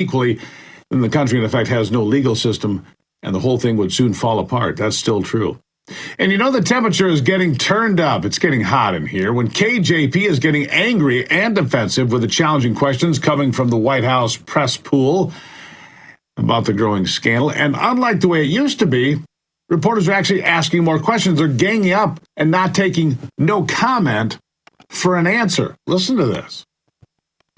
equally, then the country, in effect, has no legal system, and the whole thing would soon fall apart. That's still true. And you know the temperature is getting turned up. It's getting hot in here when KJP is getting angry and defensive with the challenging questions coming from the White House press pool about the growing scandal. And unlike the way it used to be, reporters are actually asking more questions. They're ganging up and not taking no comment for an answer. Listen to this.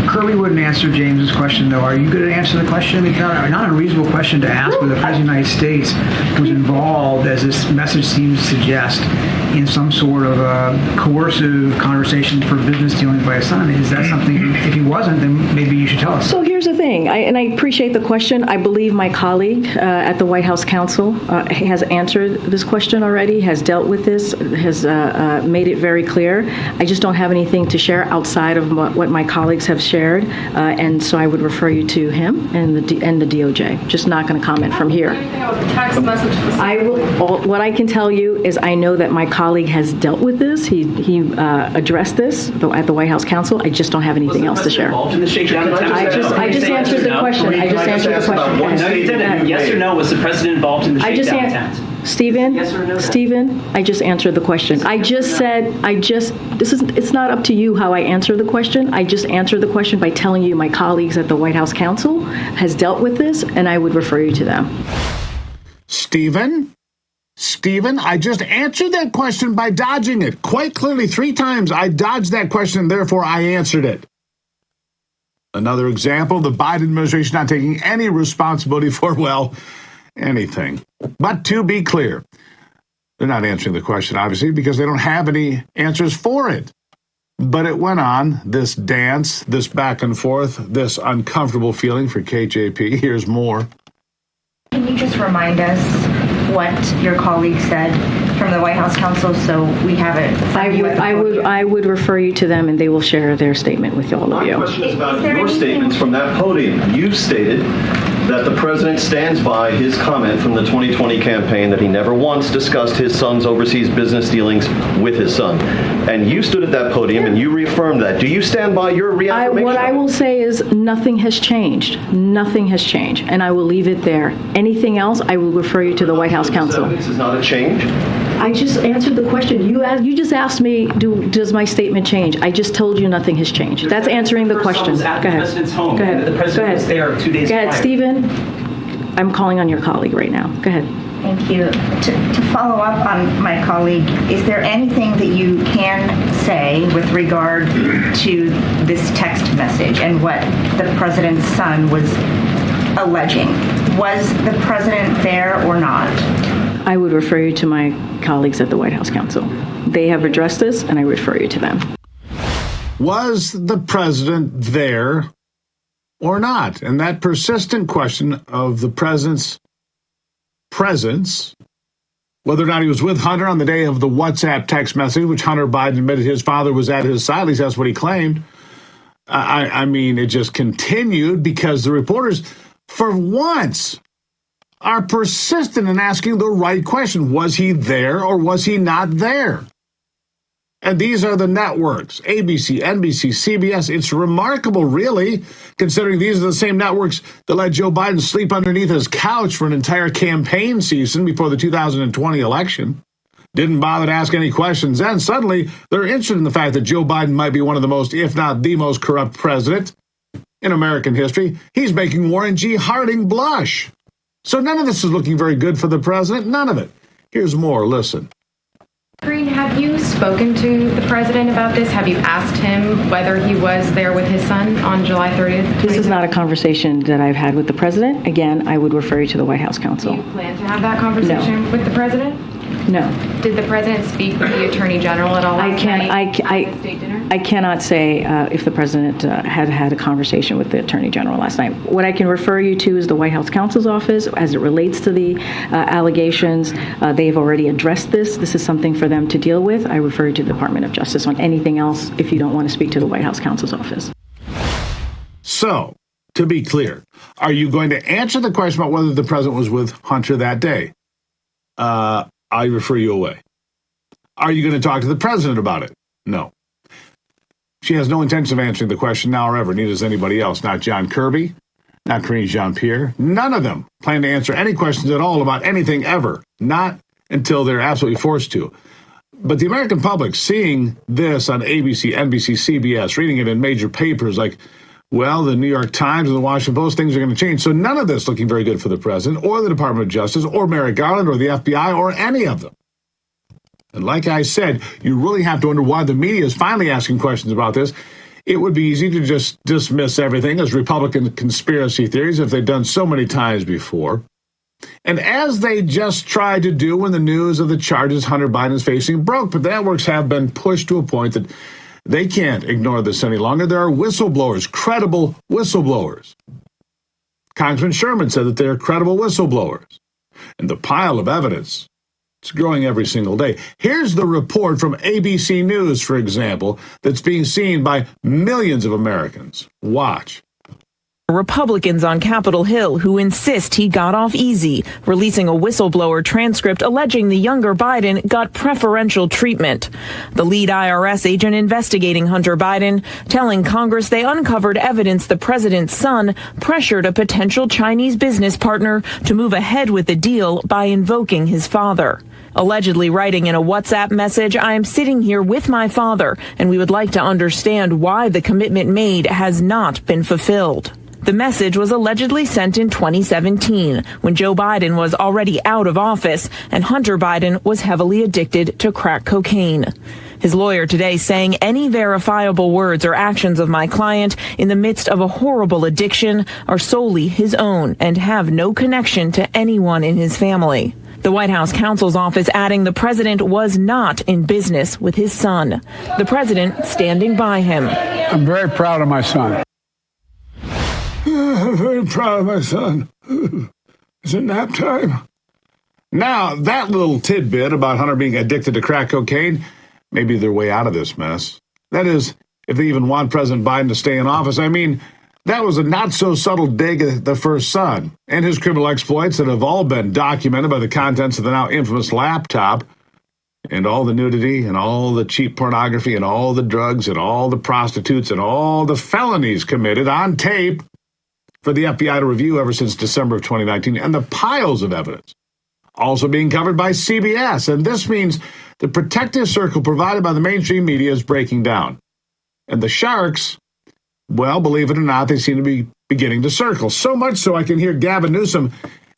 Kirby wouldn't answer James's question, though. Are you going to answer the question? I mean, not a reasonable question to ask, but the President of the United States was involved, as this message seems to suggest, in some sort of a coercive conversation for business dealings by his son. Is that something, if he wasn't, then maybe you should tell us. So here's the thing, and I appreciate the question. I believe my colleague at the White House Counsel has answered this question already, has dealt with this, has made it very clear. I just don't have anything to share outside of what my colleagues have shared, and so I would refer you to him and the DOJ. Just not going to comment from here. What I can tell you is I know that my colleague has dealt with this. He addressed this at the White House Counsel. I just don't have anything else to share. I just answered the question. I just answered the question. No, you didn't. Yes or no? Was the president involved in the shakedown attempt? Stephen, yes or no? Stephen, I just answered the question. It's not up to you how I answer the question. I just answered the question by telling you my colleagues at the White House Counsel has dealt with this, and I would refer you to them. Stephen, I just answered that question by dodging it. Quite clearly, 3 times I dodged that question, and therefore I answered it. Another example, the Biden administration not taking any responsibility for, well, anything. But to be clear, they're not answering the question, obviously, because they don't have any answers for it. But it went on, this dance, this back and forth, this uncomfortable feeling for KJP. Here's more. Can you just remind us what your colleague said from the White House Counsel so we have it? I would refer you to them, and they will share their statement with all of you. My question is about your statements from that podium. You've stated that the president stands by his comment from the 2020 campaign that he never once discussed his son's overseas business dealings with his son. And you stood at that podium and you reaffirmed that. Do you stand by your reaffirmation? What I will say is nothing has changed. Nothing has changed. And I will leave it there. Anything else, I will refer you to the White House Counsel. This is not a change? I just answered the question. You just asked me, does my statement change? I just told you nothing has changed. That's answering the question. Go ahead. The president's home. Go ahead. The president was there 2 days prior. Go ahead, Stephen. I'm calling on your colleague right now. Go ahead. Thank you. To follow up on my colleague, is there anything that you can say with regard to this text message and what the president's son was alleging? Was the president there or not? I would refer you to my colleagues at the White House Counsel. They have addressed this, and I refer you to them. Was the president there or not? And that persistent question of the president's presence, whether or not he was with Hunter on the day of the WhatsApp text message, which Hunter Biden admitted his father was at his side, at least that's what he claimed. I mean, it just continued because the reporters, for once, are persistent in asking the right question. Was he there or was he not there? And these are the networks, ABC, NBC, CBS. It's remarkable, really, considering these are the same networks that let Joe Biden sleep underneath his couch for an entire campaign season before the 2020 election. Didn't bother to ask any questions. Then suddenly they're interested in the fact that Joe Biden might be one of the most, if not the most corrupt president in American history. He's making Warren G. Harding blush. So none of this is looking very good for the president. None of it. Here's more. Listen. Green, have you spoken to the president about this? Have you asked him whether he was there with his son on July 30th? This is not a conversation that I've had with the president. Again, I would refer you to the White House Counsel. Do you plan to have that conversation with the president? No. Did the president speak with the Attorney General at all last night at the state dinner? I cannot say if the president had a conversation with the Attorney General last night. What I can refer you to is the White House Counsel's office as it relates to the allegations. They've already addressed this. This is something for them to deal with. I refer you to the Department of Justice on anything else if you don't want to speak to the White House Counsel's office. So, to be clear, are you going to answer the question about whether the president was with Hunter that day? I refer you away. Are you going to talk to the president about it? No. She has no intention of answering the question now or ever, neither does anybody else. Not John Kirby, not Karine Jean-Pierre. None of them plan to answer any questions at all about anything ever, not until they're absolutely forced to. But the American public seeing this on ABC, NBC, CBS, reading it in major papers like, well, the New York Times and the Washington Post, things are going to change. So none of this looking very good for the president or the Department of Justice or Merrick Garland or the FBI or any of them. And like I said, you really have to wonder why the media is finally asking questions about this. It would be easy to just dismiss everything as Republican conspiracy theories if they've done so many times before. And as they just tried to do when the news of the charges Hunter Biden is facing broke, but the networks have been pushed to a point that they can't ignore this any longer. There are whistleblowers, credible whistleblowers. Congressman Sherman said that they are credible whistleblowers. And the pile of evidence, it's growing every single day. Here's the report from ABC News, for example, that's being seen by millions of Americans. Watch. Republicans on Capitol Hill who insist he got off easy, releasing a whistleblower transcript alleging the younger Biden got preferential treatment. The lead IRS agent investigating Hunter Biden telling Congress they uncovered evidence the president's son pressured a potential Chinese business partner to move ahead with the deal by invoking his father. Allegedly writing in a WhatsApp message, I am sitting here with my father, and we would like to understand why the commitment made has not been fulfilled. The message was allegedly sent in 2017, when Joe Biden was already out of office and Hunter Biden was heavily addicted to crack cocaine. His lawyer today saying any verifiable words or actions of my client in the midst of a horrible addiction are solely his own and have no connection to anyone in his family. The White House counsel's office adding the president was not in business with his son. The president standing by him. I'm very proud of my son. I'm very proud of my son. Is it nap time? Now, that little tidbit about Hunter being addicted to crack cocaine may be their way out of this mess. That is, if they even want President Biden to stay in office. I mean, that was a not-so-subtle dig at the first son and his criminal exploits that have all been documented by the contents of the now infamous laptop and all the nudity and all the cheap pornography and all the drugs and all the prostitutes and all the felonies committed on tape for the FBI to review ever since December of 2019, and the piles of evidence also being covered by CBS. And this means the protective circle provided by the mainstream media is breaking down. And the sharks, well, believe it or not, they seem to be beginning to circle. So much so I can hear Gavin Newsom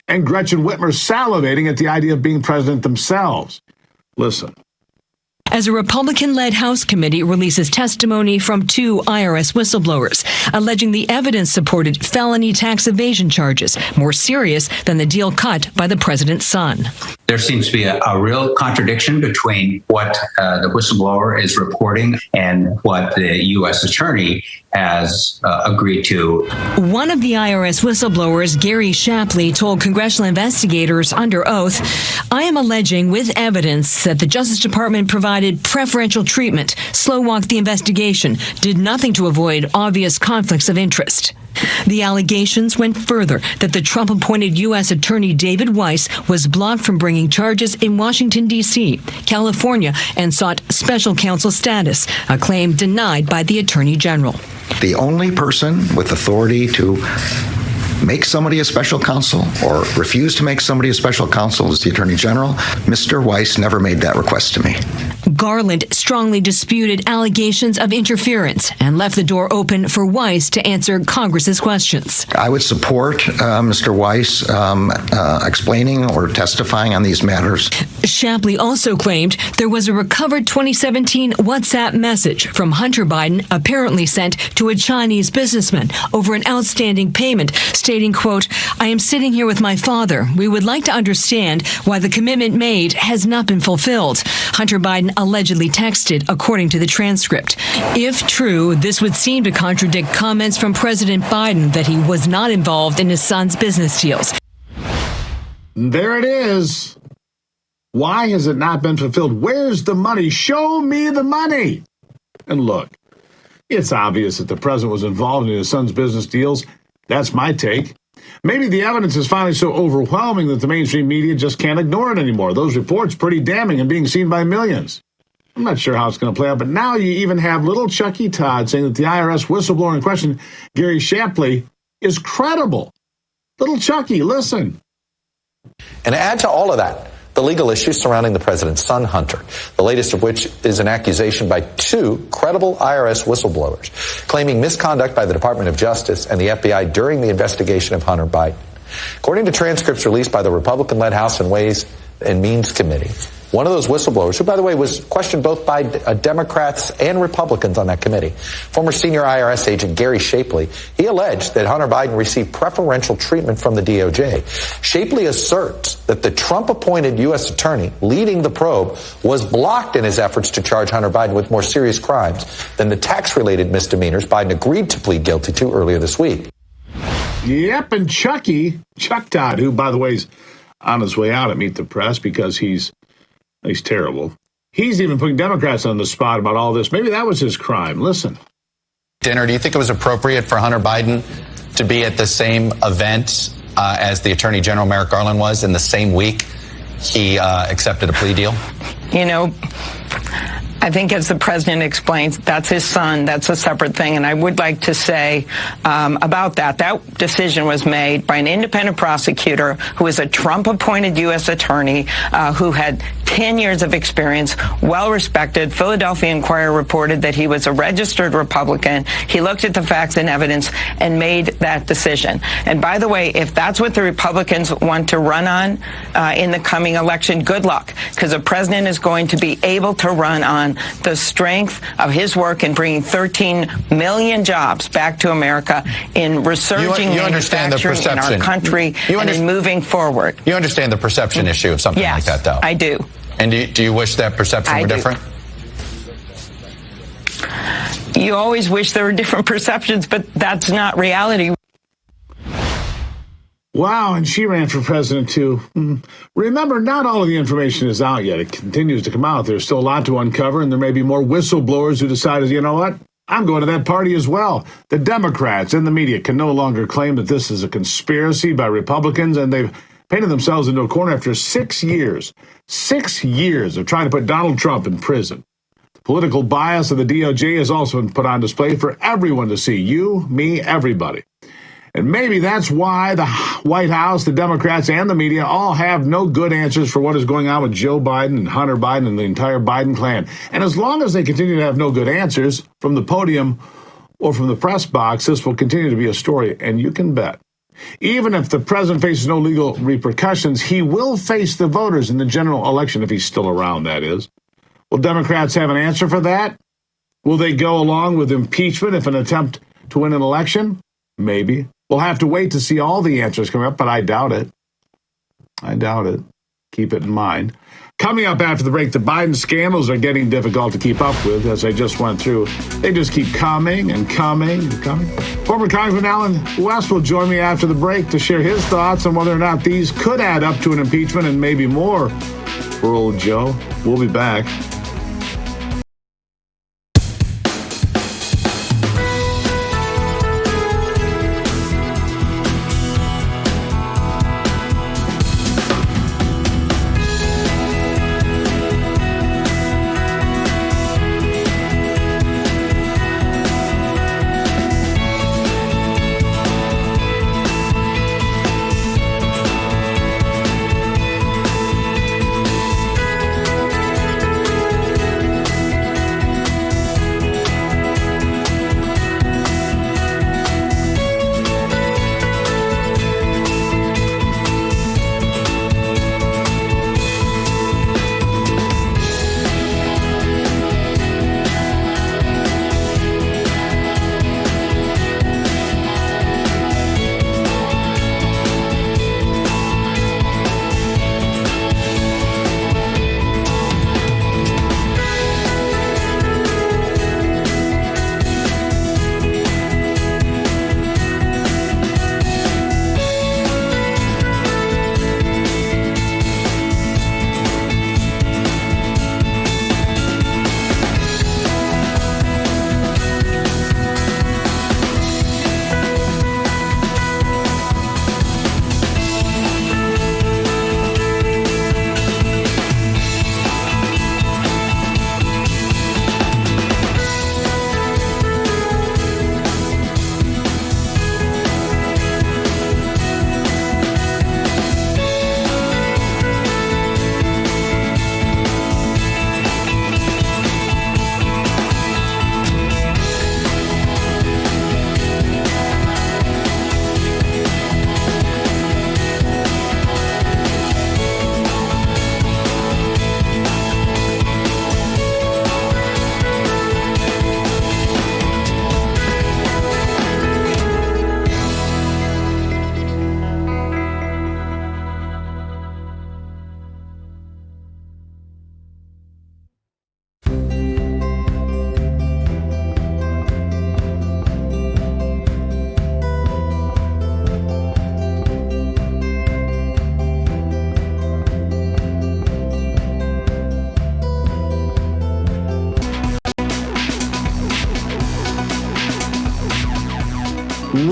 and Gretchen Whitmer salivating at the idea of being president themselves. Listen. As a Republican-led House committee releases testimony from two IRS whistleblowers, alleging the evidence supported felony tax evasion charges, more serious than the deal cut by the president's son. There seems to be a real contradiction between what the whistleblower is reporting and what the U.S. attorney has agreed to. One of the IRS whistleblowers, Gary Shapley, told congressional investigators under oath, I am alleging with evidence that the Justice Department provided preferential treatment, slow-walked the investigation, did nothing to avoid obvious conflicts of interest. The allegations went further that the Trump-appointed U.S. Attorney David Weiss was blocked from bringing charges in Washington, D.C., California, and sought special counsel status, a claim denied by the Attorney General. The only person with authority to make somebody a special counsel or refuse to make somebody a special counsel is the Attorney General. Mr. Weiss never made that request to me. Garland strongly disputed allegations of interference and left the door open for Weiss to answer Congress's questions. I would support Mr. Weiss explaining or testifying on these matters. Shapley also claimed there was a recovered 2017 WhatsApp message from Hunter Biden apparently sent to a Chinese businessman over an outstanding payment, stating, quote, I am sitting here with my father. We would like to understand why the commitment made has not been fulfilled. Hunter Biden allegedly texted, according to the transcript. If true, this would seem to contradict comments from President Biden that he was not involved in his son's business deals. There it is. Why has it not been fulfilled? Where's the money? Show me the money. And look, it's obvious that the president was involved in his son's business deals. That's my take. Maybe the evidence is finally so overwhelming that the mainstream media just can't ignore it anymore. Those reports pretty damning and being seen by millions. I'm not sure how it's going to play out, but now you even have little Chucky Todd saying that the IRS whistleblower in question, Gary Shapley, is credible. Little Chucky, listen. And add to all of that the legal issues surrounding the president's son, Hunter, the latest of which is an accusation by two credible IRS whistleblowers claiming misconduct by the Department of Justice and the FBI during the investigation of Hunter Biden. According to transcripts released by the Republican-led House and Ways and Means Committee, one of those whistleblowers, who, by the way, was questioned both by Democrats and Republicans on that committee, former senior IRS agent Gary Shapley, he alleged that Hunter Biden received preferential treatment from the DOJ. Shapley asserts that the Trump-appointed U.S. attorney leading the probe was blocked in his efforts to charge Hunter Biden with more serious crimes than the tax-related misdemeanors Biden agreed to plead guilty to earlier this week. Yep, and Chuck Todd, who, by the way, is on his way out at Meet the Press because he's terrible. He's even putting Democrats on the spot about all this. Maybe that was his crime. Listen. Dinner, do you think it was appropriate for Hunter Biden to be at the same event as the Attorney General Merrick Garland was in the same week he accepted a plea deal? You know, I think as the president explains, that's his son. That's a separate thing. And I would like to say about that decision was made by an independent prosecutor who is a Trump-appointed U.S. attorney who had 10 years of experience, well-respected. Philadelphia Inquirer reported that he was a registered Republican. He looked at the facts and evidence and made that decision. And by the way, if that's what the Republicans want to run on in the coming election, good luck, because the president is going to be able to run on the strength of his work in bringing 13 million jobs back to America, in resurging manufacturing in our country, and in moving forward. You understand the perception issue of something like that, though? I do. And do you wish that perception were different? You always wish there were different perceptions, but that's not reality. Wow, and she ran for president, too. Remember, not all of the information is out yet. It continues to come out. There's still a lot to uncover, and there may be more whistleblowers who decided, you know what? I'm going to that party as well. The Democrats and the media can no longer claim that this is a conspiracy by Republicans, and they've painted themselves into a corner after 6 years. 6 years of trying to put Donald Trump in prison. The political bias of the DOJ has also been put on display for everyone to see. You, me, everybody. And maybe that's why the White House, the Democrats, and the media all have no good answers for what is going on with Joe Biden and Hunter Biden and the entire Biden clan. And as long as they continue to have no good answers from the podium or from the press box, this will continue to be a story. And you can bet, even if the president faces no legal repercussions, he will face the voters in the general election, if he's still around, that is. Will Democrats have an answer for that? Will they go along with impeachment if an attempt to win an election? Maybe. We'll have to wait to see all the answers come up, but I doubt it. I doubt it. Keep it in mind. Coming up after the break, the Biden scandals are getting difficult to keep up with, as I just went through. They just keep coming and coming and coming. Former Congressman Alan West will join me after the break to share his thoughts on whether or not these could add up to an impeachment and maybe more for old Joe. We'll be back.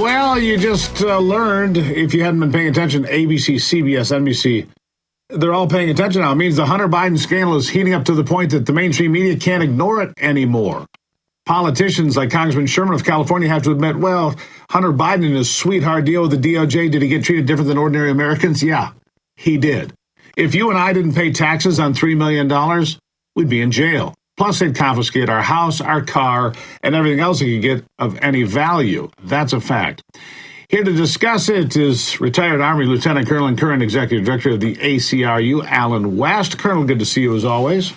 Well, you just learned, if you hadn't been paying attention, ABC, CBS, NBC, they're all paying attention now. It means the Hunter Biden scandal is heating up to the point that the mainstream media can't ignore it anymore. Politicians like Congressman Sherman of California have to admit, well, Hunter Biden and his sweetheart deal with the DOJ, did he get treated different than ordinary Americans? Yeah, he did. If you and I didn't pay taxes on $3 million, we'd be in jail. Plus, they'd confiscate our house, our car, and everything else they could get of any value. That's a fact. Here to discuss it is retired Army Lieutenant Colonel and current Executive Director of the ACRU, Alan West. Colonel, good to see you as always.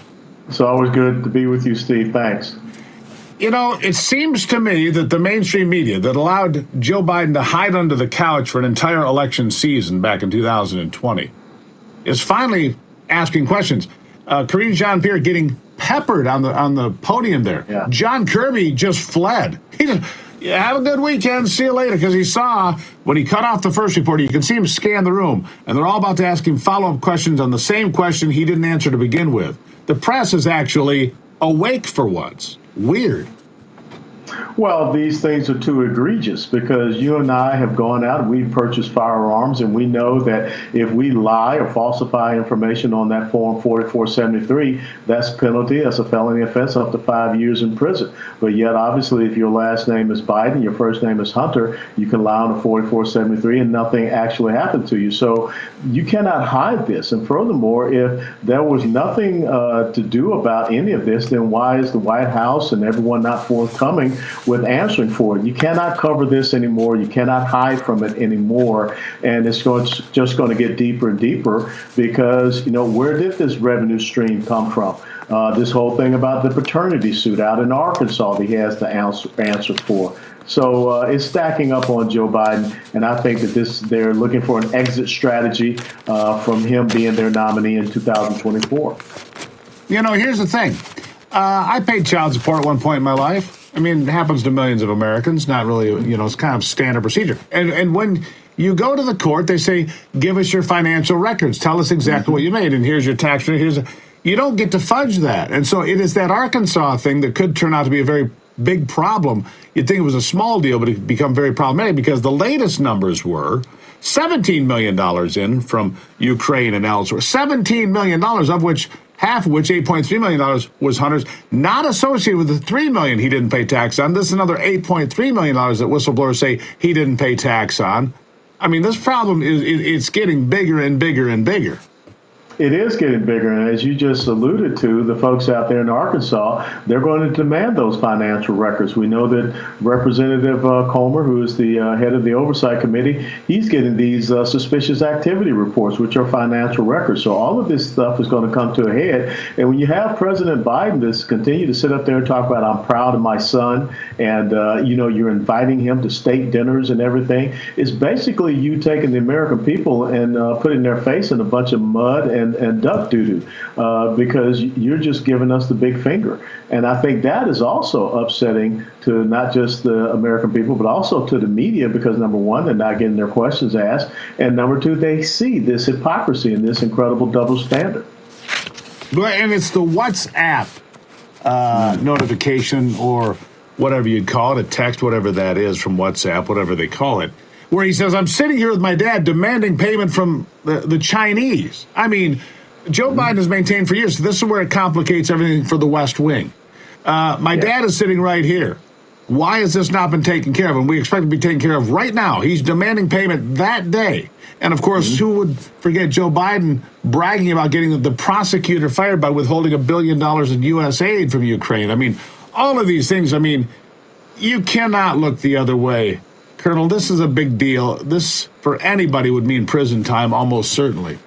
It's always good to be with you, Steve. Thanks. You know, it seems to me that the mainstream media that allowed Joe Biden to hide under the couch for an entire election season back in 2020 is finally asking questions. Karine Jean-Pierre getting peppered on the podium there. Yeah. John Kirby just fled. He just, have a good weekend. See you later. Because he saw when he cut off the first reporter, you can see him scan the room, and they're all about to ask him follow-up questions on the same question he didn't answer to begin with. The press is actually awake for once. Weird. Well, these things are too egregious because you and I have gone out and we've purchased firearms, and we know that if we lie or falsify information on that Form 4473, that's penalty. That's a felony offense up to 5 years in prison. But yet, obviously, if your last name is Biden, your first name is Hunter, you can lie on a 4473 and nothing actually happened to you. So you cannot hide this. And furthermore, if there was nothing to do about any of this, then why is the White House and everyone not forthcoming with answering for it? You cannot cover this anymore. You cannot hide from it anymore. And it's just going to get deeper and deeper because, you know, where did this revenue stream come from? This whole thing about the paternity suit out in Arkansas that he has to answer for. So it's stacking up on Joe Biden, and I think that they're looking for an exit strategy from him being their nominee in 2024. You know, here's the thing. I paid child support at one point in my life. I mean, it happens to millions of Americans. Not really, you know, it's kind of standard procedure. And when you go to the court, they say, give us your financial records. Tell us exactly what you made. And here's your tax return. You don't get to fudge that. And so it is that Arkansas thing that could turn out to be a very big problem. You'd think it was a small deal, but it become very problematic because the latest numbers were $17 million in from Ukraine and elsewhere. $17 million, of which half of which, $8.3 million, was Hunter's, not associated with the $3 million he didn't pay tax on. This is another $8.3 million that whistleblowers say he didn't pay tax on. I mean, this problem it's getting bigger and bigger and bigger. It is getting bigger, and as you just alluded to, the folks out there in Arkansas, they're going to demand those financial records. We know that Representative Comer, who is the head of the Oversight Committee, he's getting these suspicious activity reports, which are financial records. So all of this stuff is going to come to a head. And when you have President Biden just continue to sit up there and talk about, I'm proud of my son, and, you know, you're inviting him to state dinners and everything, it's basically you taking the American people and putting their face in a bunch of mud and duck doo-doo because you're just giving us the big finger. And I think that is also upsetting to not just the American people, but also to the media because, number one, they're not getting their questions asked, and number two, they see this hypocrisy and this incredible double standard. And it's the WhatsApp notification or whatever you'd call it, a text, whatever that is from WhatsApp, whatever they call it, where he says, I'm sitting here with my dad demanding payment from the Chinese. I mean, Joe Biden has maintained for years, this is where it complicates everything for the West Wing. My dad is sitting right here. Why has this not been taken care of? And we expect it to be taken care of right now. He's demanding payment that day. And, of course, who would forget Joe Biden bragging about getting the prosecutor fired by withholding $1 billion in U.S. aid from Ukraine? I mean, all of these things, I mean, you cannot look the other way. Colonel, this is a big deal. This, for anybody, would mean prison time, almost certainly.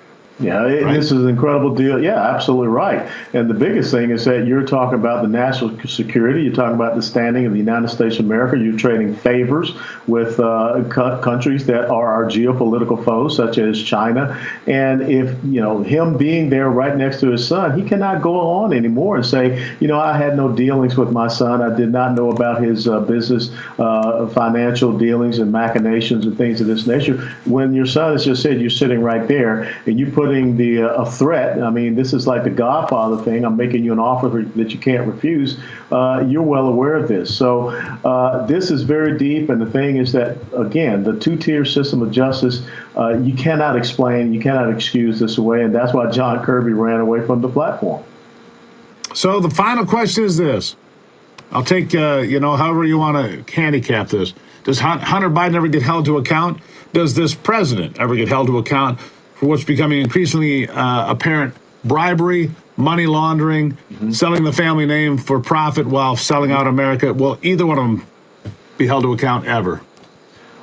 Yeah, This is an incredible deal. Yeah, absolutely right. And the biggest thing is that you're talking about the national security. You're talking about the standing of the United States of America. You're trading favors with countries that are our geopolitical foes, such as China. And if, you know, him being there right next to his son, he cannot go on anymore and say, you know, I had no dealings with my son. I did not know about his business, financial dealings and machinations and things of this nature. When your son has just said you're sitting right there and you put putting a threat. I mean, this is like the Godfather thing. I'm making you an offer that you can't refuse. You're well aware of this. So this is very deep. And the thing is that, again, the two-tier system of justice, you cannot explain, you cannot excuse this away. And that's why John Kirby ran away from the platform. So the final question is this. I'll take, however you want to handicap this. Does Hunter Biden ever get held to account? Does this president ever get held to account for what's becoming increasingly apparent bribery, money laundering, selling the family name for profit while selling out America? Will either one of them be held to account ever?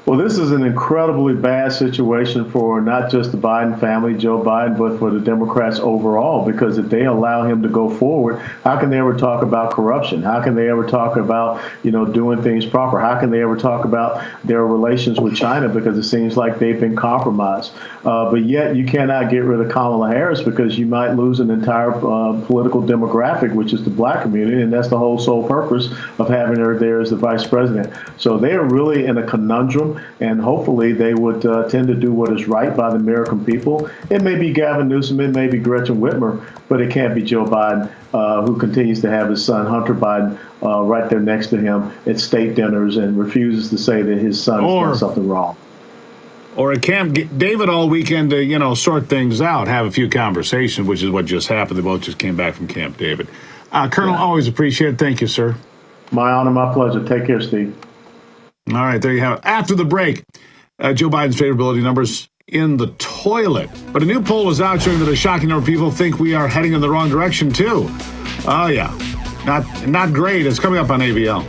Well, this is an incredibly bad situation for not just the Biden family, Joe Biden, but for the Democrats overall, because if they allow him to go forward, how can they ever talk about corruption? How can they ever talk about, doing things proper? How can they ever talk about their relations with China? Because it seems like they've been compromised. But yet you cannot get rid of Kamala Harris because you might lose an entire political demographic, which is the black community, and that's the whole sole purpose of having her there as the vice president. So they are really in a conundrum. And hopefully they would tend to do what is right by the American people. It may be Gavin Newsom, it may be Gretchen Whitmer, but it can't be Joe Biden, who continues to have his son, Hunter Biden, right there next to him at state dinners and refuses to say that his son has done something wrong. Or at Camp David all weekend to, sort things out, have a few conversations, which is what just happened. They both just came back from Camp David. Colonel, always appreciate it. Thank you, sir. My honor, my pleasure. Take care, Steve. All right, there you have it. After the break, Joe Biden's favorability numbers in the toilet. But a new poll was out showing that a shocking number of people think we are heading in the wrong direction, too. Oh, yeah. Not great. It's coming up on ABL.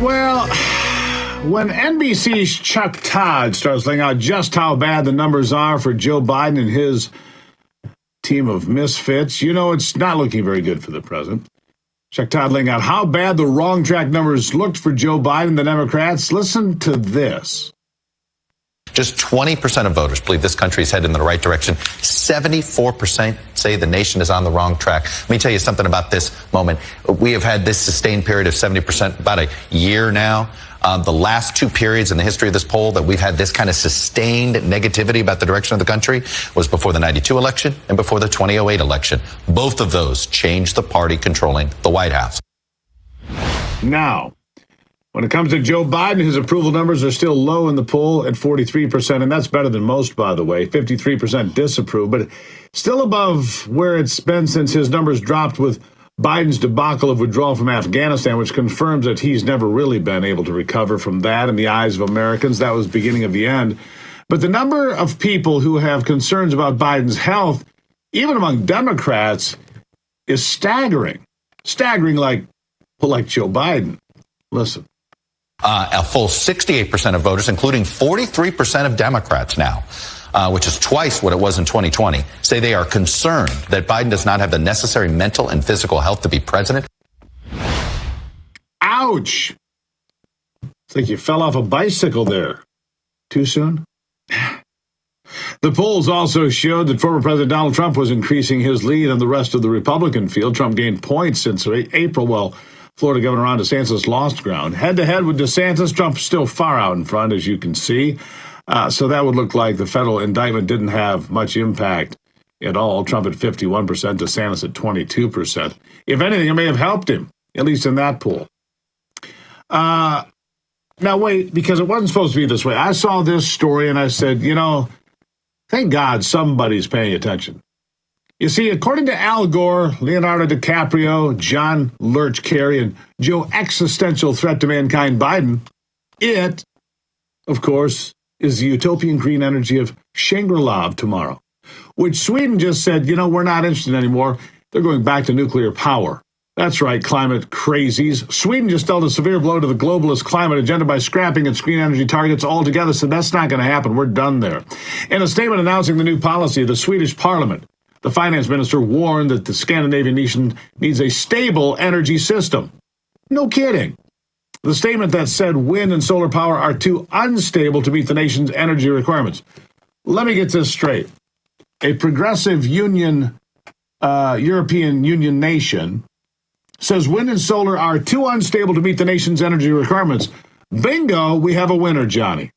Well, when NBC's Chuck Todd starts laying out just how bad the numbers are for Joe Biden and his team of misfits, it's not looking very good for the president. Chuck Todd laying out how bad the wrong track numbers looked for Joe Biden and the Democrats. Listen to this. Just 20% of voters believe this country is headed in the right direction. 74% say the nation is on the wrong track. Let me tell you something about this moment. We have had this sustained period of 70% about a year now. The last two periods in the history of this poll that we've had this kind of sustained negativity about the direction of the country was before the 92 election and before the 2008 election. Both of those changed the party controlling the White House. Now, when it comes to Joe Biden, his approval numbers are still low in the poll at 43%, and that's better than most, by the way. 53% disapprove, but still above where it's been since his numbers dropped with Biden's debacle of withdrawal from Afghanistan, which confirms that he's never really been able to recover from that in the eyes of Americans. That was the beginning of the end. But the number of people who have concerns about Biden's health, even among Democrats, is staggering. Staggering like Joe Biden. Listen. A full 68% of voters, including 43% of Democrats now, which is twice what it was in 2020, say they are concerned that Biden does not have the necessary mental and physical health to be president. Ouch! It's like you fell off a bicycle there. Too soon? The polls also showed that former President Donald Trump was increasing his lead on the rest of the Republican field. Trump gained points since April, while Florida Governor Ron DeSantis lost ground. Head-to-head with DeSantis, Trump's still far out in front, as you can see. So that would look like the federal indictment didn't have much impact at all. Trump at 51%, DeSantis at 22%. If anything, it may have helped him, at least in that poll. Now, wait, because it wasn't supposed to be this way. I saw this story and I said, thank God somebody's paying attention. You see, according to Al Gore, Leonardo DiCaprio, John Lurch Kerry, and Joe Existential Threat to Mankind Biden, it, of course, is the utopian green energy of Shangri-La of tomorrow, which Sweden just said, we're not interested anymore. They're going back to nuclear power. That's right, climate crazies. Sweden just dealt a severe blow to the globalist climate agenda by scrapping its green energy targets altogether, so that's not going to happen. We're done there. In a statement announcing the new policy, the Swedish parliament, the finance minister warned that the Scandinavian nation needs a stable energy system. No kidding. The statement that said wind and solar power are too unstable to meet the nation's energy requirements. Let me get this straight. A progressive European Union nation says wind and solar are too unstable to meet the nation's energy requirements. Bingo, we have a winner, Johnny.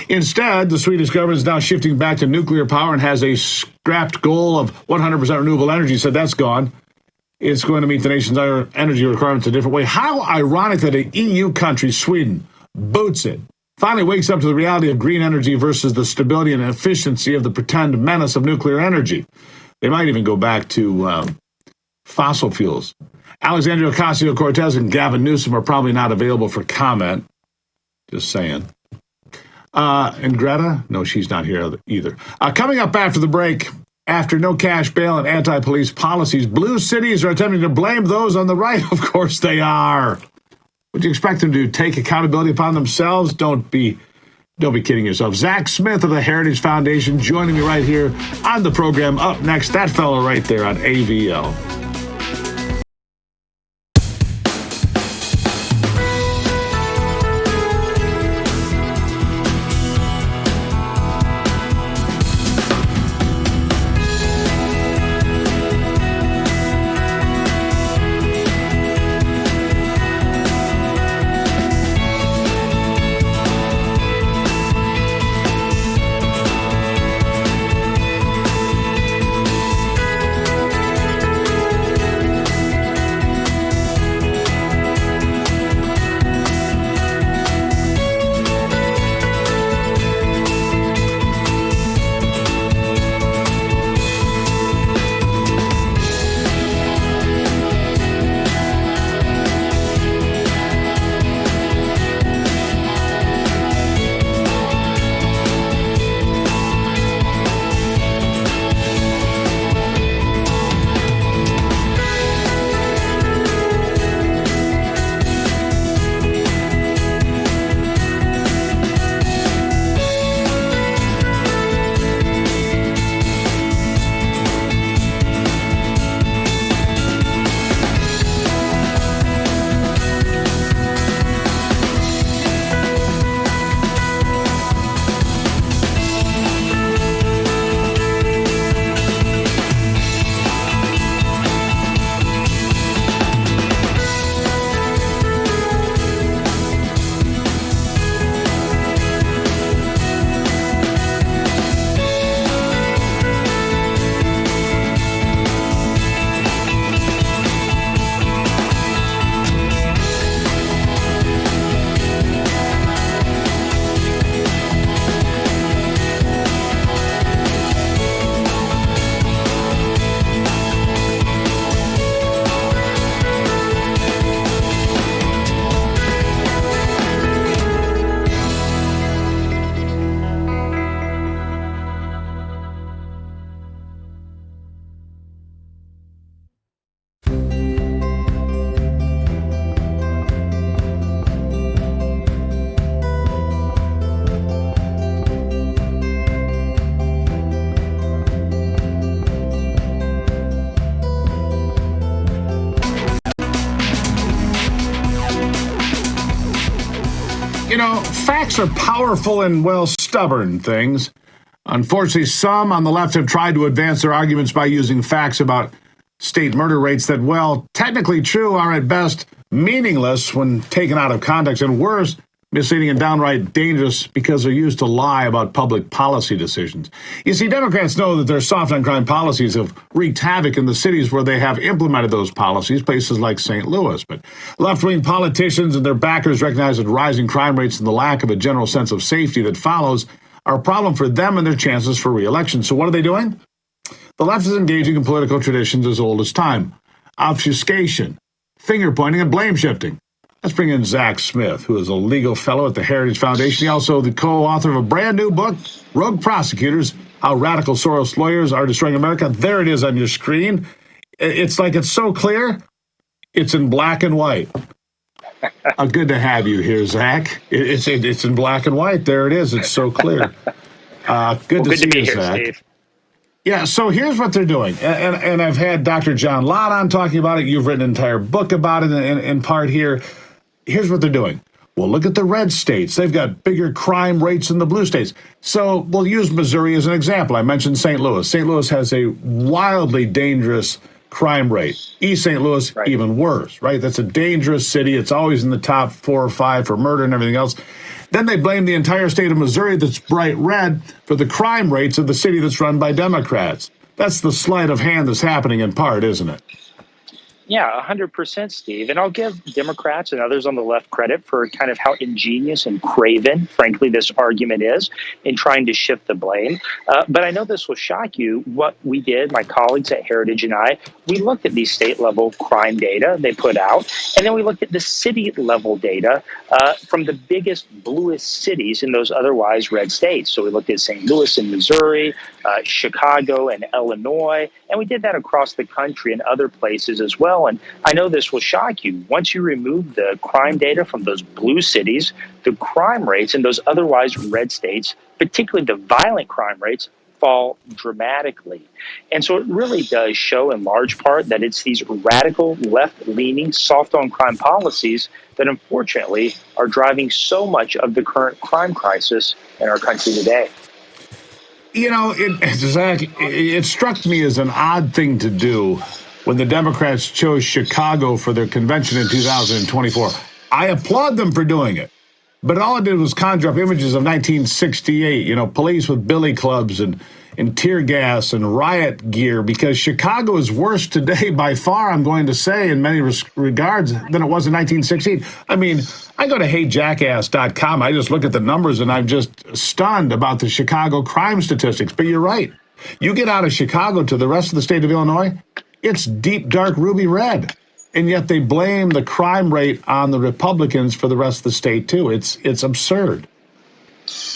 Instead, the Swedish government is now shifting back to nuclear power and has a scrapped goal of 100% renewable energy, so that's gone. It's going to meet the nation's energy requirements a different way. How ironic that an EU country, Sweden, boots it, finally wakes up to the reality of green energy versus the stability and efficiency of the pretend menace of nuclear energy. They might even go back to fossil fuels. Alexandria Ocasio-Cortez and Gavin Newsom are probably not available for comment. Just saying. And Greta? No, she's not here either. Coming up after the break, after no cash bail and anti-police policies, blue cities are attempting to blame those on the right. Of course they are. Would you expect them to take accountability upon themselves? Don't be kidding yourself. Zach Smith of the Heritage Foundation joining me right here on the program. Up next, that fellow right there on AVL. You know, facts are powerful and, well, stubborn things. Unfortunately, some on the left have tried to advance their arguments by using facts about state murder rates that, well, technically true, are at best meaningless when taken out of context, and worse, misleading and downright dangerous because they're used to lie about public policy decisions. You see, Democrats know that their soft on crime policies have wreaked havoc in the cities where they have implemented those policies, places like St. Louis. But left-wing politicians and their backers recognize that rising crime rates and the lack of a general sense of safety that follows are a problem for them and their chances for re-election. So what are they doing? The left is engaging in political traditions as old as time: obfuscation, finger-pointing, and blame-shifting. Let's bring in Zach Smith, who is a legal fellow at the Heritage Foundation. He's also the co-author of a brand new book, Rogue Prosecutors, How Radical Soros Lawyers Are Destroying America. There it is on your screen. It's like it's so clear, it's in black and white. Good to have you here, Zach. It's in black and white. There it is. It's so clear. Good to see you, Zach. Steve. Yeah, so here's what they're doing. And I've had Dr. John Lott on talking about it. You've written an entire book about it in part here. Here's what they're doing. Well, look at the red states. They've got bigger crime rates than the blue states. So we'll use Missouri as an example. I mentioned St. Louis. St. Louis has a wildly dangerous crime rate. East St. Louis, right, even worse, right? That's a dangerous city. It's always in the top 4 or 5 for murder and everything else. Then they blame the entire state of Missouri that's bright red for the crime rates of the city that's run by Democrats. That's the sleight of hand that's happening in part, isn't it? Yeah, 100%, Steve. And I'll give Democrats and others on the left credit for kind of how ingenious and craven, frankly, this argument is in trying to shift the blame. But I know this will shock you. What we did, my colleagues at Heritage and I, we looked at these state-level crime data they put out, and then we looked at the city-level data from the biggest, bluest cities in those otherwise red states. So we looked at St. Louis in Missouri, Chicago and Illinois, and we did that across the country and other places as well. And I know this will shock you. Once you remove the crime data from those blue cities, the crime rates in those otherwise red states, particularly the violent crime rates, fall dramatically. And so it really does show in large part that it's these radical left-leaning soft on crime policies that unfortunately are driving so much of the current crime crisis in our country today. You know, Zach, it struck me as an odd thing to do when the Democrats chose Chicago for their convention in 2024. I applaud them for doing it. But all it did was conjure up images of 1968, you know, police with billy clubs and tear gas and riot gear, because Chicago is worse today by far, I'm going to say, in many regards than it was in 1916. I mean, I go to heyjackass.com. I just look at the numbers and I'm just stunned about the Chicago crime statistics. But you're right. You get out of Chicago to the rest of the state of Illinois, it's deep, dark, ruby red. And yet they blame the crime rate on the Republicans for the rest of the state, too. It's absurd.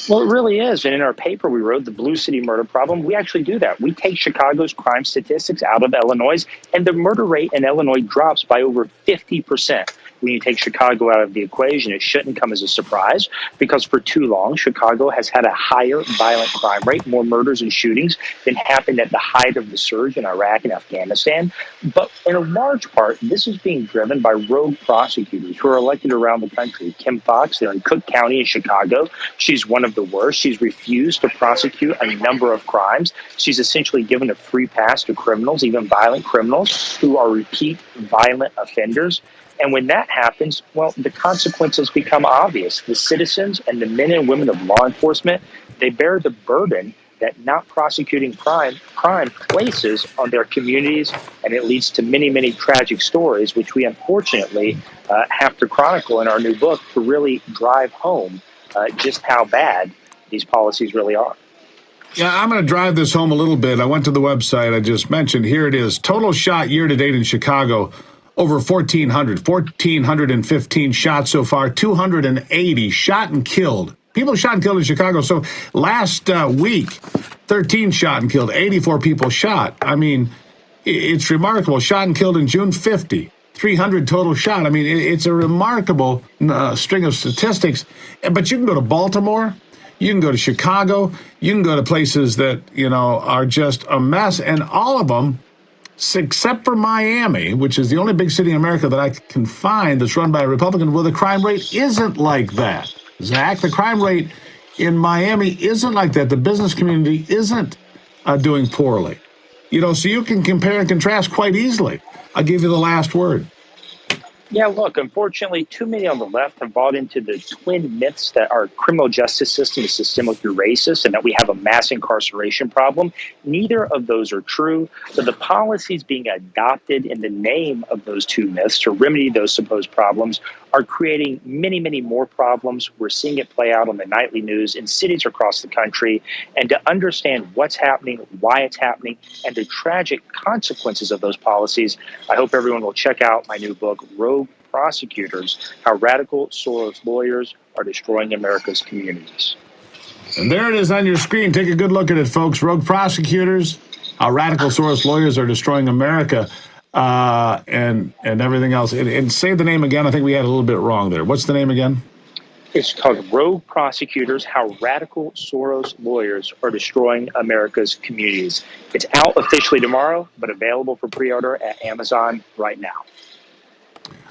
Well, it really is. And in our paper, we wrote The Blue City Murder Problem. We actually do that. We take Chicago's crime statistics out of Illinois, and the murder rate in Illinois drops by over 50%. When you take Chicago out of the equation, it shouldn't come as a surprise, because for too long, Chicago has had a higher violent crime rate, more murders and shootings than happened at the height of the surge in Iraq and Afghanistan. But in a large part, this is being driven by rogue prosecutors who are elected around the country. Kim Foxx, there in Cook County in Chicago, she's one of the worst. She's refused to prosecute a number of crimes. She's essentially given a free pass to criminals, even violent criminals, who are repeat violent offenders. And when that happens, well, the consequences become obvious. The citizens and the men and women of law enforcement, they bear the burden that not prosecuting crime places on their communities, and it leads to many, many tragic stories, which we unfortunately have to chronicle in our new book to really drive home just how bad these policies really are. Yeah, I'm going to drive this home a little bit. I went to the website I just mentioned. Here it is. Total shot year to date in Chicago, over 1,415 shots so far, 280 shot and killed. People shot and killed in Chicago. So last week, 13 shot and killed, 84 people shot. I mean, it's remarkable. Shot and killed in June, 50. 300 total shot. I mean, it's a remarkable string of statistics. But you can go to Baltimore, you can go to Chicago, you can go to places that, you know, are just a mess, and all of them, except for Miami, which is the only big city in America that I can find that's run by a Republican, where the crime rate isn't like that. Zach. The crime rate in Miami isn't like that. The business community isn't doing poorly. So you can compare and contrast quite easily. I'll give you the last word. Yeah, look, unfortunately, too many on the left have bought into the twin myths that our criminal justice system is systemically racist and that we have a mass incarceration problem. Neither of those are true, but the policies being adopted in the name of those two myths to remedy those supposed problems are creating many, many more problems. We're seeing it play out on the nightly news in cities across the country. And to understand what's happening, why it's happening, and the tragic consequences of those policies, I hope everyone will check out my new book, Rogue Prosecutors: How Radical Soros Lawyers Are Destroying America's Communities. And there it is on your screen. Take a good look at it, folks. Rogue Prosecutors: How Radical Soros Lawyers Are Destroying America, and everything else. And say the name again. I think we had a little bit wrong there. What's the name again? It's called Rogue Prosecutors: How Radical Soros Lawyers Are Destroying America's Communities. It's out officially tomorrow, but available for pre-order at Amazon right now.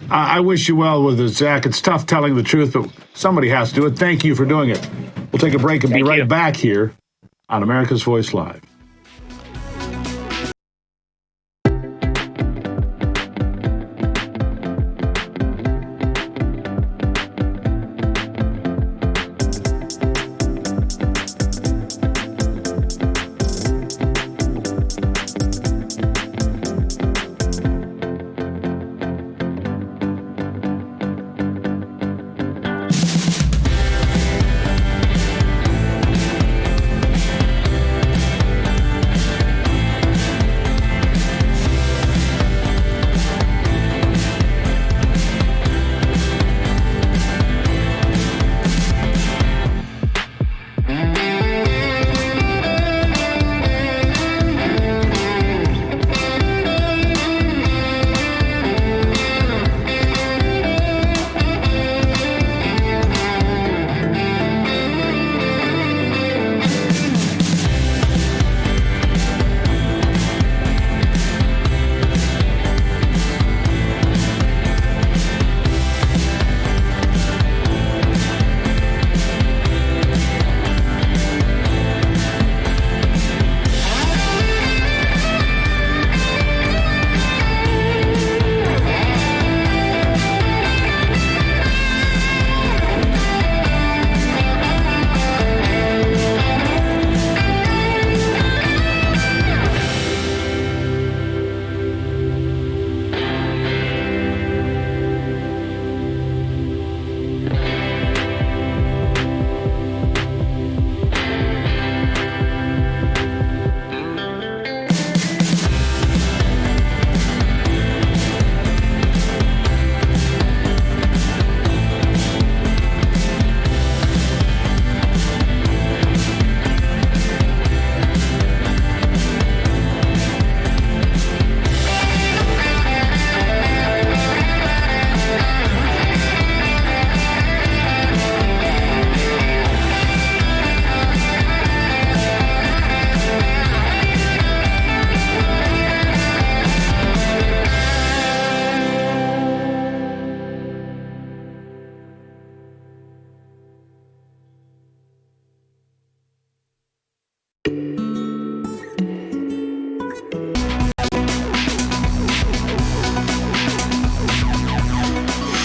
I wish you well with it, Zach. It's tough telling the truth, but somebody has to do it. Thank you for doing it. We'll take a break and be right back here on America's Voice Live.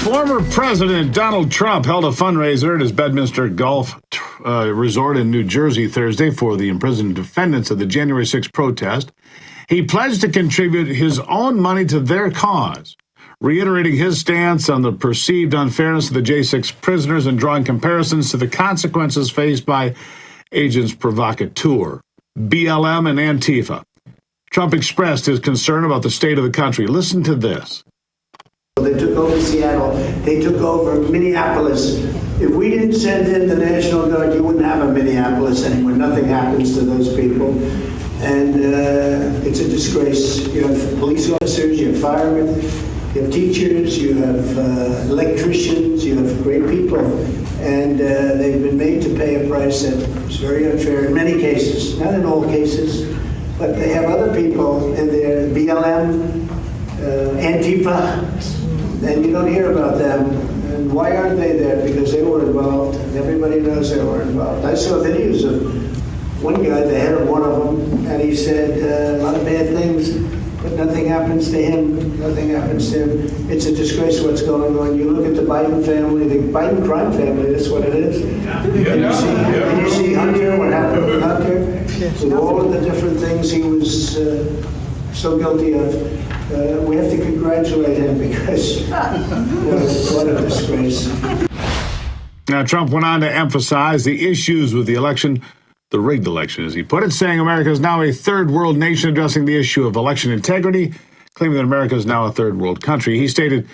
Former President Donald Trump held a fundraiser at his Bedminster Golf Resort in New Jersey Thursday for the imprisoned defendants of the January 6th protest. He pledged to contribute his own money to their cause, reiterating his stance on the perceived unfairness of the J6 prisoners and drawing comparisons to the consequences faced by agents provocateur, BLM, and Antifa. Trump expressed his concern about the state of the country. Listen to this. They took over Seattle. They took over Minneapolis. If we didn't send in the National Guard, you wouldn't have a Minneapolis anymore. Nothing happens to those people. And it's a disgrace. You have police officers, you have firemen, you have teachers, you have electricians, you have great people. And they've been made to pay a price that is very unfair in many cases. Not in all cases, but they have other people in there, BLM, Antifa, and you don't hear about them. And why aren't they there? Because they were involved, and everybody knows they were involved. I saw videos of one guy, the head of one of them, and he said a lot of bad things, but nothing happens to him. Nothing happens to him. It's a disgrace what's going on. You look at the Biden family, the Biden crime family, that's what it is. And you see Hunter, what happened with Hunter, with all of the different things he was so guilty of. We have to congratulate him because what a disgrace. Now, Trump went on to emphasize the issues with the election, the rigged election, as he put it, saying America is now a third world nation, addressing the issue of election integrity, claiming that America is now a third world country. He stated,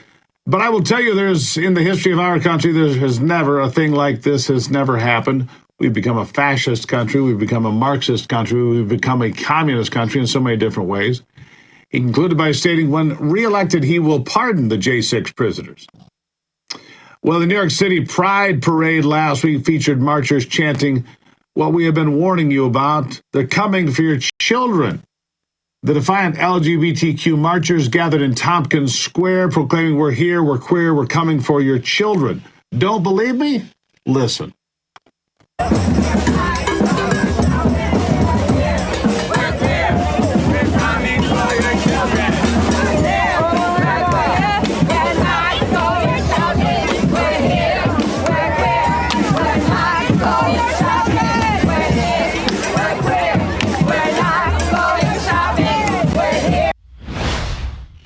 "But I will tell you, in the history of our country, there has never, a thing like this has never happened. We've become a fascist country. We've become a Marxist country. We've become a communist country in so many different ways." He concluded by stating, when reelected, he will pardon the J6 prisoners. Well, the New York City Pride Parade last week featured marchers chanting what we have been warning you about. They're coming for your children. The defiant LGBTQ marchers gathered in Tompkins Square, proclaiming, "We're here, we're queer, we're coming for your children." Don't believe me? Listen.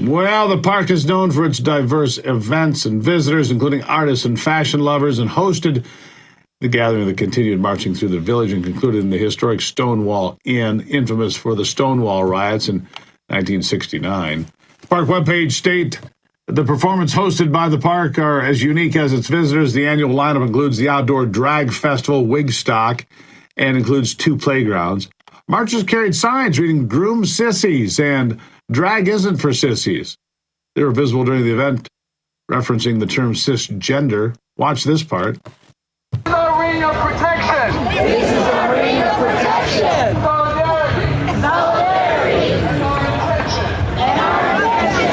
Well, the park is known for its diverse events and visitors, including artists and fashion lovers, and hosted the gathering that continued marching through the village and concluded in the historic Stonewall Inn, infamous for the Stonewall riots in 1969. The park webpage state the performance hosted by the park are as unique as its visitors. The annual lineup includes the outdoor drag festival, Wigstock, and includes 2 playgrounds. Marchers carried signs reading "Groom Sissies" and "Drag isn't for sissies." They were visible during the event, referencing the term cisgender. Watch this part. This is our ring of protection. This is our ring of protection. Solidarity. Solidarity. And our intention.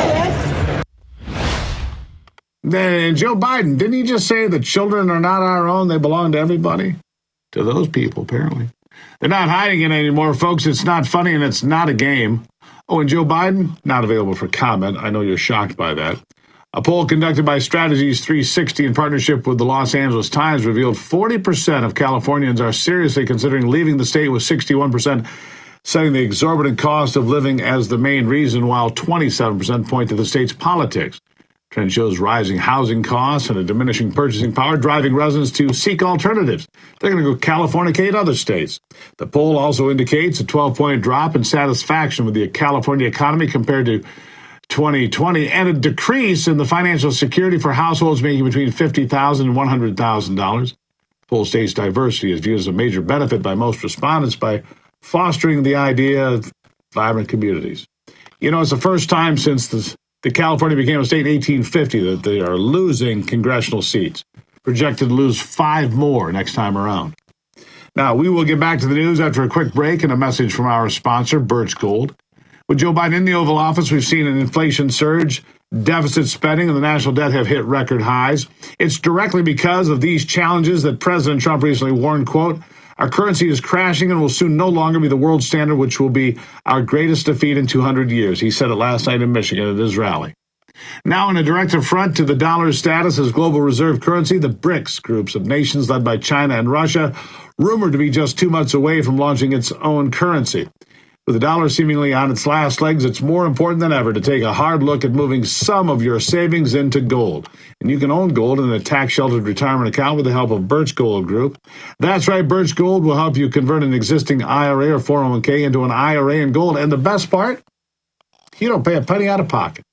And Joe Biden, didn't he just say that children are not our own? They belong to everybody? To those people, apparently. They're not hiding it anymore, folks. It's not funny and it's not a game. Oh, and Joe Biden, not available for comment. I know you're shocked by that. A poll conducted by Strategies 360 in partnership with the Los Angeles Times revealed 40% of Californians are seriously considering leaving the state, with 61% citing the exorbitant cost of living as the main reason, while 27% point to the state's politics. Trend shows rising housing costs and a diminishing purchasing power, driving residents to seek alternatives. They're going to go Californicate other states. The poll also indicates a 12-point drop in satisfaction with the California economy compared to 2020, and a decrease in the financial security for households making between $50,000 and $100,000. The poll states diversity is viewed as a major benefit by most respondents by fostering the idea of vibrant communities. You know, it's the first time since the California became a state in 1850 that they are losing congressional seats, projected to lose 5 more next time around. Now, we will get back to the news after a quick break and a message from our sponsor, Birch Gold. With Joe Biden in the Oval Office, we've seen an inflation surge, deficit spending, and the national debt have hit record highs. It's directly because of these challenges that President Trump recently warned, quote, "Our currency is crashing and will soon no longer be the world standard, which will be our greatest defeat in 200 years. He said it last night in Michigan at his rally. Now, in a direct affront to the dollar's status as global reserve currency, the BRICS groups of nations led by China and Russia, rumored to be just 2 months away from launching its own currency. With the dollar seemingly on its last legs, it's more important than ever to take a hard look at moving some of your savings into gold. And you can own gold in a tax-sheltered retirement account with the help of Birch Gold Group. That's right, Birch Gold will help you convert an existing IRA or 401k into an IRA in gold. And the best part, you don't pay a penny out of pocket.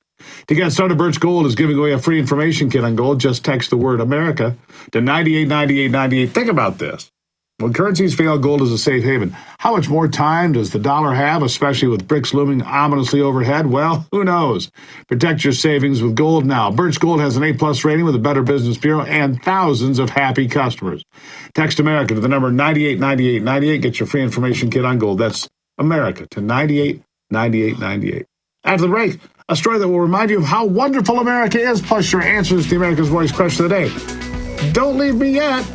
To get started, Birch Gold is giving away a free information kit on gold. Just text the word America to 989898. Think about this. When currencies fail, gold is a safe haven. How much more time does the dollar have, especially with BRICS looming ominously overhead? Well, who knows? Protect your savings with gold now. Birch Gold has an A+ rating with the Better Business Bureau and thousands of happy customers. Text America to the number 989898. Get your free information kit on gold. That's America to 989898. After the break, a story that will remind you of how wonderful America is, plus your answers to the America's Voice question of the day. Don't leave me yet.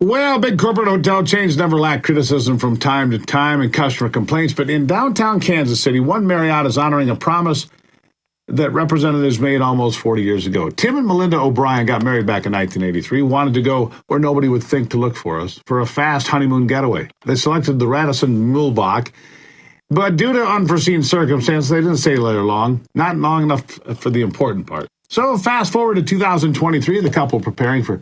Well, big corporate hotel chains never lack criticism from time to time and customer complaints, but in downtown Kansas City, one Marriott is honoring a promise that representatives made almost 40 years ago. Tim and Melinda O'Brien got married back in 1983, wanted to go where nobody would think to look for us, for a fast honeymoon getaway. They selected the Radisson Mulbach, but due to unforeseen circumstances, they didn't stay there long, not long enough for the important part. So fast forward to 2023, the couple preparing for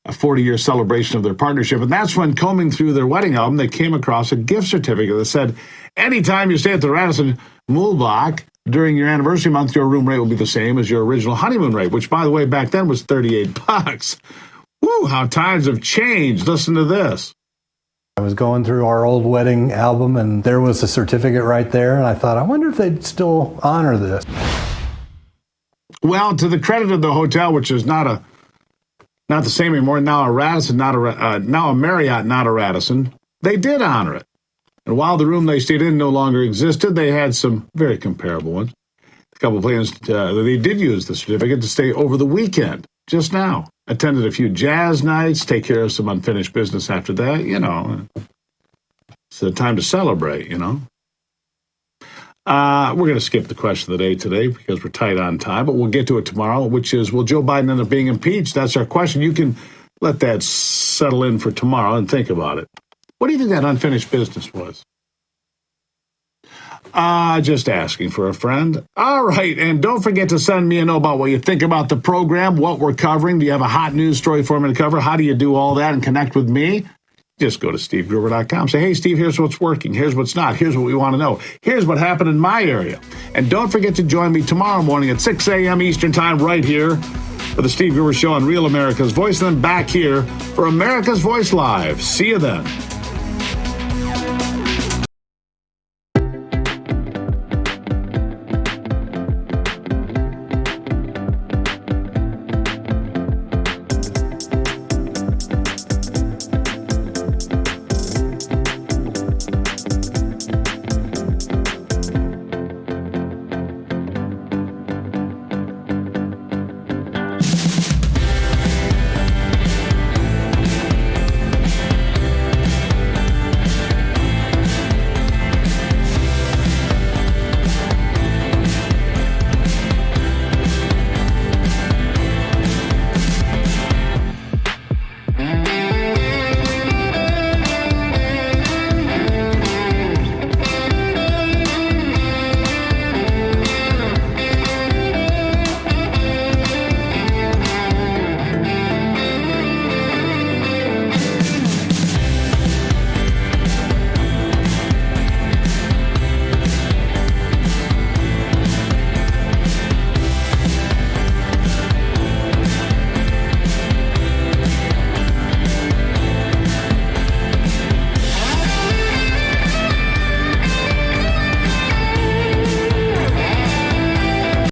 a 40-year celebration of their partnership, and that's when, combing through their wedding album, they came across a gift certificate that said, anytime you stay at the Radisson Mulbach during your anniversary month, your room rate will be the same as your original honeymoon rate, which, by the way, back then was $38. Woo, how times have changed. Listen to this. I was going through our old wedding album, and there was a certificate right there, and I thought, I wonder if they'd still honor this. Well, to the credit of the hotel, which is not the same anymore, now a Radisson, now a Marriott, not a Radisson, they did honor it. And while the room they stayed in no longer existed, they had some very comparable ones. A couple of plans, they did use the certificate to stay over the weekend, just now. Attended a few jazz nights, take care of some unfinished business after that, you know. It's a time to celebrate, you know. We're going to skip the question of the day today because we're tight on time, but we'll get to it tomorrow, which is, will Joe Biden end up being impeached? That's our question. You can let that settle in for tomorrow and think about it. What do you think that unfinished business was? Just asking for a friend. All right, and don't forget to send me a note about what you think about the program, what we're covering. Do you have a hot news story for me to cover? How do you do all that and connect with me? Just go to SteveGruber.com. Say, hey, Steve, here's what's working. Here's what's not. Here's what we want to know. Here's what happened in my area. And don't forget to join me tomorrow morning at 6 a.m. Eastern Time right here for the Steve Gruber Show on Real America's Voice, and then back here for America's Voice Live. See you then.